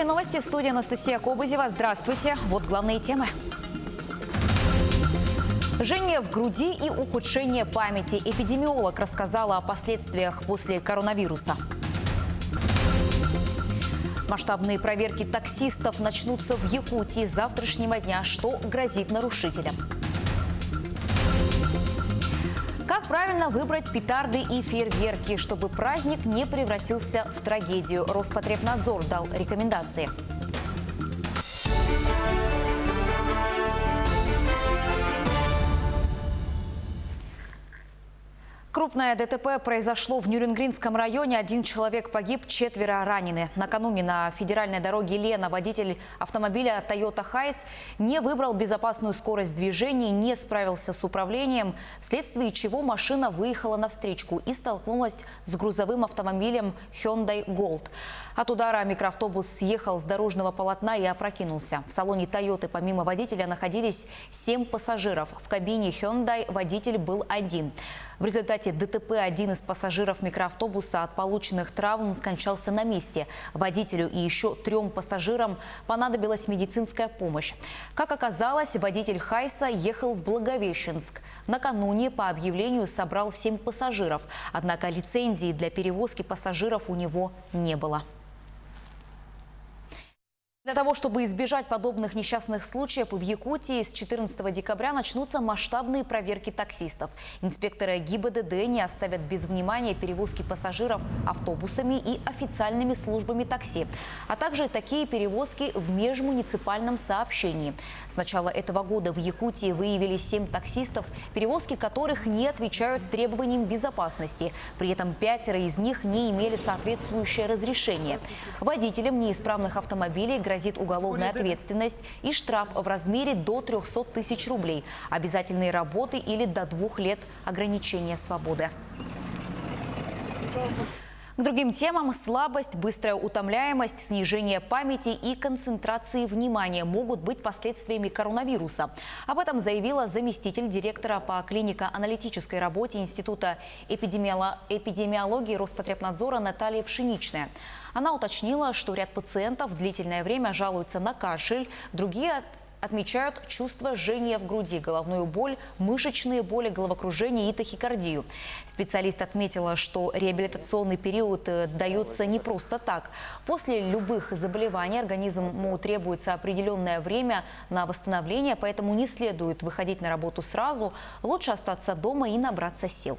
эфире новости, в студии Анастасия Кобызева. Здравствуйте. Вот главные темы. Жжение в груди и ухудшение памяти. Эпидемиолог рассказала о последствиях после коронавируса. Масштабные проверки таксистов начнутся в Якутии с завтрашнего дня. Что грозит нарушителям? Как правильно выбрать петарды и фейерверки, чтобы праздник не превратился в трагедию? Роспотребнадзор дал рекомендации. Крупное ДТП произошло в Нюрнбергском районе. 1 человек погиб, 4 ранены. Накануне на федеральной дороге Лена водитель автомобиля Toyota Hiace не выбрал безопасную скорость движения, не справился с управлением, вследствие чего машина выехала на встречку и столкнулась с грузовым автомобилем Hyundai Gold. От удара микроавтобус съехал с дорожного полотна и опрокинулся. В салоне Toyota помимо водителя находились 7 пассажиров. В кабине Hyundai водитель был один. В результате ДТП один из пассажиров микроавтобуса от полученных травм скончался на месте. Водителю и еще 3 пассажирам понадобилась медицинская помощь. Как оказалось, водитель Хайса ехал в Благовещенск. Накануне по объявлению собрал 7 пассажиров. Однако лицензии для перевозки пассажиров у него не было. Для того, чтобы избежать подобных несчастных случаев, в Якутии с 14 декабря начнутся масштабные проверки таксистов. Инспекторы ГИБДД не оставят без внимания перевозки пассажиров автобусами и официальными службами такси, а также такие перевозки в межмуниципальном сообщении. С начала этого года в Якутии выявили 7 таксистов, перевозки которых не отвечают требованиям безопасности. При этом 5 из них не имели соответствующее разрешение. Водителям неисправных автомобилей грозит уголовная ответственность и штраф в размере до 300 тысяч рублей, обязательные работы или до 2 лет ограничения свободы. К другим темам: слабость, быстрая утомляемость, снижение памяти и концентрации внимания могут быть последствиями коронавируса. Об этом заявила заместитель директора по клинико-аналитической работе Института эпидемиологии Роспотребнадзора Наталья Пшеничная. Она уточнила, что ряд пациентов длительное время жалуются на кашель, другие отмечают чувство жжения в груди, головную боль, мышечные боли, головокружение и тахикардию. Специалист отметила, что реабилитационный период дается не просто так. После любых заболеваний организму требуется определенное время на восстановление, поэтому не следует выходить на работу сразу. Лучше остаться дома и набраться сил.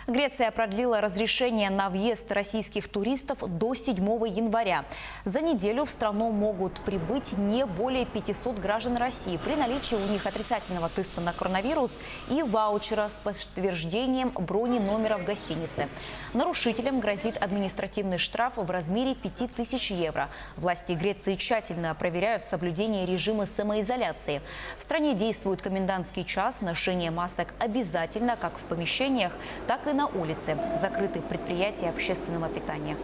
Греция продлила разрешение на въезд российских туристов до 7 января. За неделю в страну могут прибыть не более 500 граждан России при наличии у них отрицательного теста на коронавирус и ваучера с подтверждением брони номера в гостинице. Нарушителям грозит административный штраф в размере 5000 евро. Власти Греции тщательно проверяют соблюдение режима самоизоляции. В стране действует комендантский час, ношение масок обязательно как в помещениях, так и на улице. Закрыты предприятия общественного питания.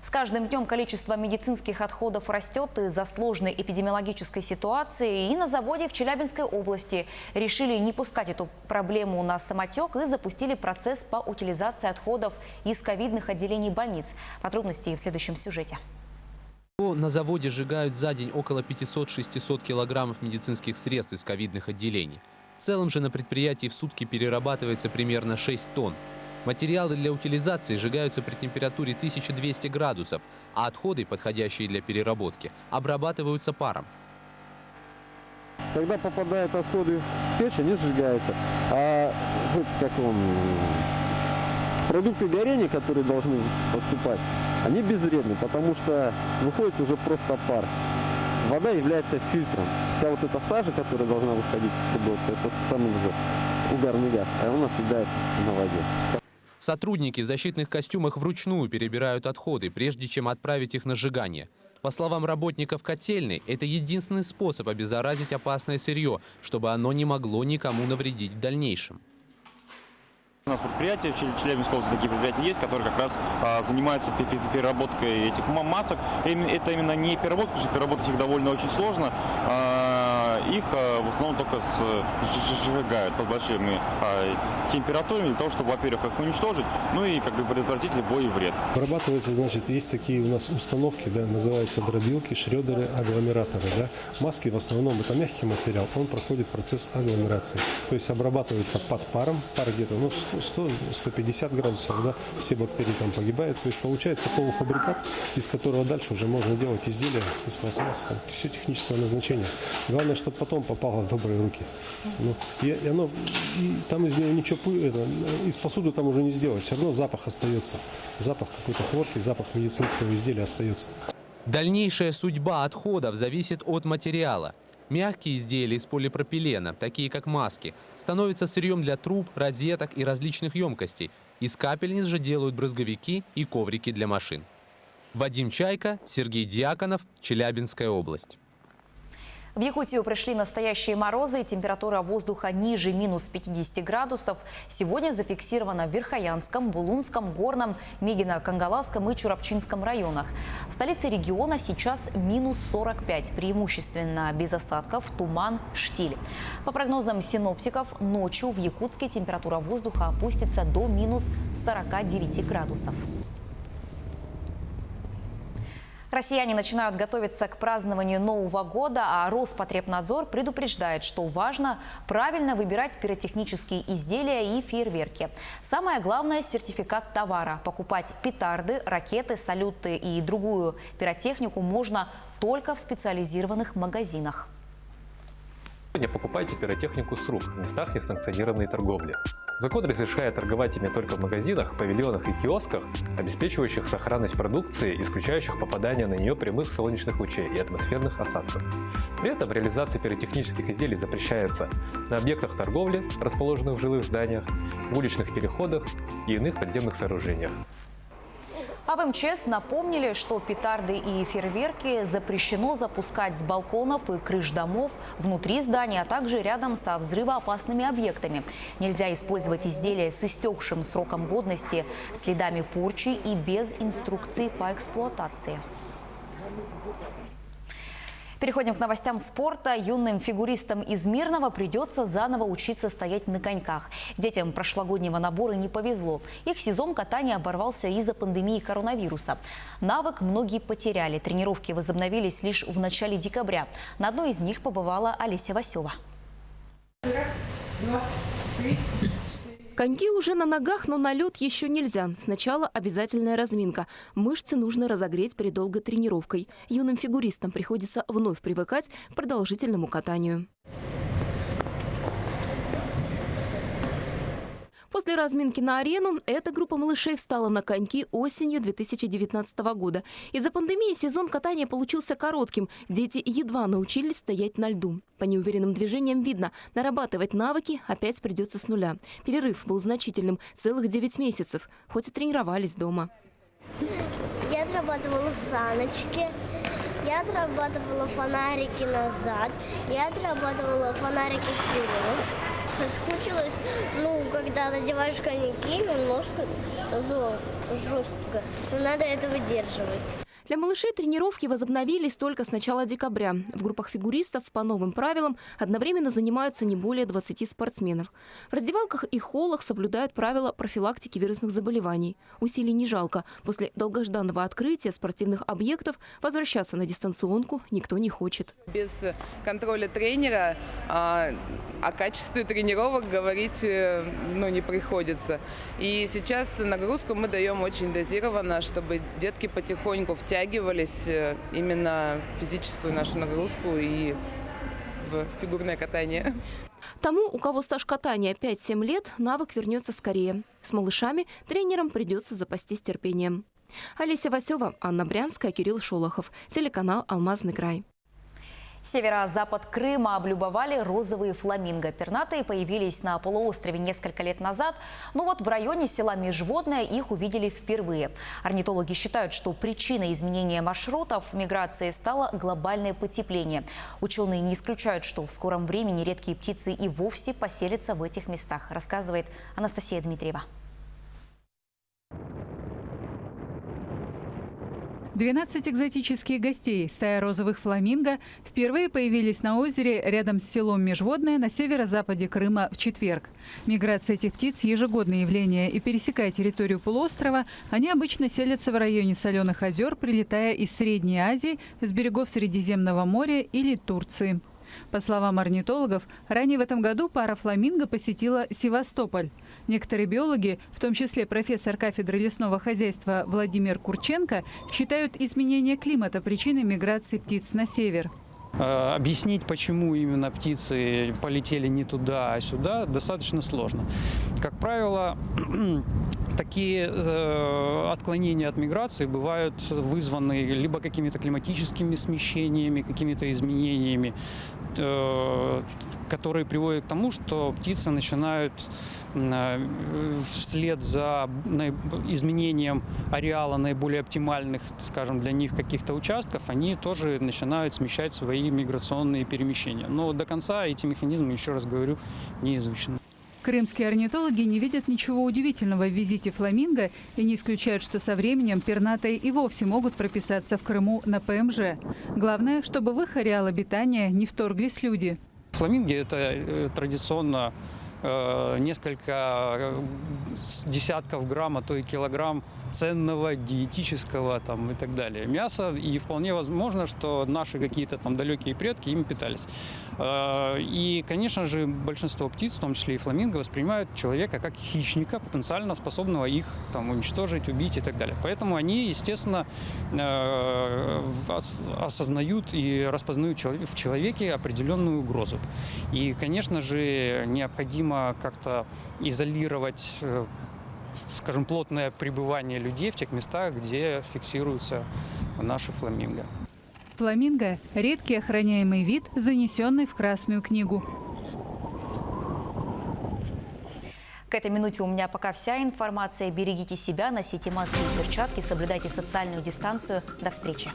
С каждым днем количество медицинских отходов растет из-за сложной эпидемиологической ситуации. И на заводе в Челябинской области решили не пускать эту проблему на самотек и запустили процесс по утилизации отходов из ковидных отделений больниц. Подробности в следующем сюжете. На заводе сжигают за день около 500-600 килограммов медицинских средств из ковидных отделений. В целом же на предприятии в сутки перерабатывается примерно 6 тонн. Материалы для утилизации сжигаются при температуре 1200 градусов, а отходы, подходящие для переработки, обрабатываются паром. Когда попадают отходы в печь, они сжигаются. А продукты горения, которые должны поступать, они безвредны, потому что выходит уже просто пар. Вода является фильтром. Вся вот эта сажа, которая должна выходить из трубы, это самый угарный газ, а он оседает на воде. Сотрудники в защитных костюмах вручную перебирают отходы, прежде чем отправить их на сжигание. По словам работников котельной, это единственный способ обеззаразить опасное сырье, чтобы оно не могло никому навредить в дальнейшем. У нас предприятия, в Челябинской области такие предприятия есть, которые как раз занимаются переработкой этих масок. Это именно не переработка, потому что переработать их довольно очень сложно. их в основном только сжигают под большими температурами для того, чтобы, во-первых, их уничтожить, ну и как бы предотвратить любой вред. Обрабатывается, значит, есть такие у нас установки, да, называются дробилки, шредеры, агломераторы. Да. Маски в основном это мягкий материал, он проходит процесс агломерации. То есть обрабатывается под паром, пар где-то 100-150 градусов, да, все бактерии там погибают. То есть получается полуфабрикат, из которого дальше уже можно делать изделия из пластмассы, там, все техническое назначение. Главное, чтобы потом попало в добрые руки. Ну, и там из него ничего, из посуды там уже не сделать, все равно запах остается. Запах какой-то хлорки, запах медицинского изделия остается. Дальнейшая судьба отходов зависит от материала. Мягкие изделия из полипропилена, такие как маски, становятся сырьем для труб, розеток и различных емкостей. Из капельниц же делают брызговики и коврики для машин. Вадим Чайка, Сергей Дьяконов, Челябинская область. В Якутию пришли настоящие морозы, и температура воздуха ниже минус 50 градусов. Сегодня зафиксировано в Верхоянском, Булунском, Горном, Мегино-Кангаласском и Чурапчинском районах. В столице региона сейчас минус 45, преимущественно без осадков, туман, штиль. По прогнозам синоптиков, ночью в Якутске температура воздуха опустится до минус 49 градусов. Россияне начинают готовиться к празднованию Нового года, а Роспотребнадзор предупреждает, что важно правильно выбирать пиротехнические изделия и фейерверки. Самое главное – сертификат товара. Покупать петарды, ракеты, салюты и другую пиротехнику можно только в специализированных магазинах. Сегодня покупайте пиротехнику с рук в местах несанкционированной торговли. Закон разрешает торговать ими только в магазинах, павильонах и киосках, обеспечивающих сохранность продукции, исключающих попадание на нее прямых солнечных лучей и атмосферных осадков. При этом реализация пиротехнических изделий запрещается на объектах торговли, расположенных в жилых зданиях, в уличных переходах и иных подземных сооружениях. А в МЧС напомнили, что петарды и фейерверки запрещено запускать с балконов и крыш домов, внутри здания, а также рядом со взрывоопасными объектами. Нельзя использовать изделия с истекшим сроком годности, следами порчи и без инструкции по эксплуатации. Переходим к новостям спорта. Юным фигуристам из Мирного придется заново учиться стоять на коньках. Детям прошлогоднего набора не повезло. Их сезон катания оборвался из-за пандемии коронавируса. Навык многие потеряли. Тренировки возобновились лишь в начале декабря. На одной из них побывала Олеся Васева. Раз, два, три. Коньки уже на ногах, но на лед еще нельзя. Сначала обязательная разминка. Мышцы нужно разогреть перед долгой тренировкой. Юным фигуристам приходится вновь привыкать к продолжительному катанию. После разминки на арену эта группа малышей встала на коньки осенью 2019 года. Из-за пандемии сезон катания получился коротким. Дети едва научились стоять на льду. По неуверенным движениям видно, нарабатывать навыки опять придется с нуля. Перерыв был значительным – целых 9 месяцев, хоть и тренировались дома. Я отрабатывала саночки, я отрабатывала фонарики назад, я отрабатывала фонарики вперед. Соскучилась, когда надеваешь коньки, немножко жестко, но надо это выдерживать. Для малышей тренировки возобновились только с начала декабря. В группах фигуристов по новым правилам одновременно занимаются не более 20 спортсменов. В раздевалках и холлах соблюдают правила профилактики вирусных заболеваний. Усилий не жалко. После долгожданного открытия спортивных объектов возвращаться на дистанционку никто не хочет. Без контроля тренера о качестве тренировок говорить не приходится. И сейчас нагрузку мы даем очень дозированно, чтобы детки потихоньку втягивались именно в физическую нашу нагрузку и в фигурное катание. Тому, у кого стаж катания 5-7 лет, навык вернется скорее. С малышами тренерам придется запастись терпением. Олеся Васева, Анна Брянская, Кирилл Шолохов. Телеканал «Алмазный край». Северо-запад Крыма облюбовали розовые фламинго. Пернатые появились на полуострове несколько лет назад, но вот в районе села Межводное их увидели впервые. Орнитологи считают, что причиной изменения маршрутов миграции стало глобальное потепление. Ученые не исключают, что в скором времени редкие птицы и вовсе поселятся в этих местах, рассказывает Анастасия Дмитриева. 12 экзотических гостей, стая розовых фламинго, впервые появились на озере рядом с селом Межводное на северо-западе Крыма в четверг. Миграция этих птиц – ежегодное явление, и, пересекая территорию полуострова, они обычно селятся в районе соленых озер, прилетая из Средней Азии, с берегов Средиземного моря или Турции. По словам орнитологов, ранее в этом году пара фламинго посетила Севастополь. Некоторые биологи, в том числе профессор кафедры лесного хозяйства Владимир Курченко, считают изменение климата причиной миграции птиц на север. Объяснить, почему именно птицы полетели не туда, а сюда, достаточно сложно. Как правило, такие отклонения от миграции бывают вызваны либо какими-то климатическими смещениями, какими-то изменениями, которые приводят к тому, что птицы начинают вслед за изменением ареала наиболее оптимальных, скажем, для них каких-то участков, они тоже начинают смещать свои миграционные перемещения. Но до конца эти механизмы, еще раз говорю, не изучены. Крымские орнитологи не видят ничего удивительного в визите фламинго и не исключают, что со временем пернатые и вовсе могут прописаться в Крыму на ПМЖ. Главное, чтобы в их ареал обитания не вторглись люди. Фламинго – это традиционно несколько десятков грамм, а то и килограмм ценного диетического и так далее мяса. И вполне возможно, что наши какие-то далекие предки им питались. И, конечно же, большинство птиц, в том числе и фламинго, воспринимают человека как хищника, потенциально способного их уничтожить, убить и так далее. Поэтому они, естественно, осознают и распознают в человеке определенную угрозу. И, конечно же, необходимо как-то изолировать, скажем, плотное пребывание людей в тех местах, где фиксируются наши фламинго. Фламинго – редкий охраняемый вид, занесенный в Красную книгу. К этой минуте у меня пока вся информация. Берегите себя, носите маски и перчатки, соблюдайте социальную дистанцию. До встречи.